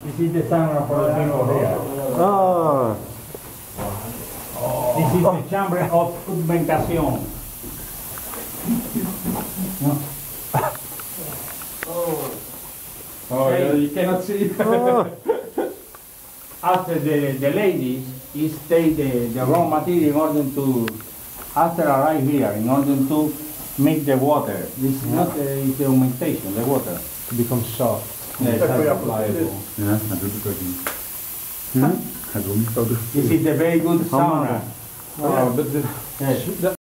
This is the sauna for the people here. Oh. This is the chamber of fermentation. No. Oh, yeah, you cannot see. After the ladies is take the raw material in order to, after arrive here, in order to make the water. This is not the fermentation, the water. To become soft. Yes, pliable. Ja, hij doet het ook niet. Hij wil niet zo doen. This is the very good sauna. Oh, but Yes.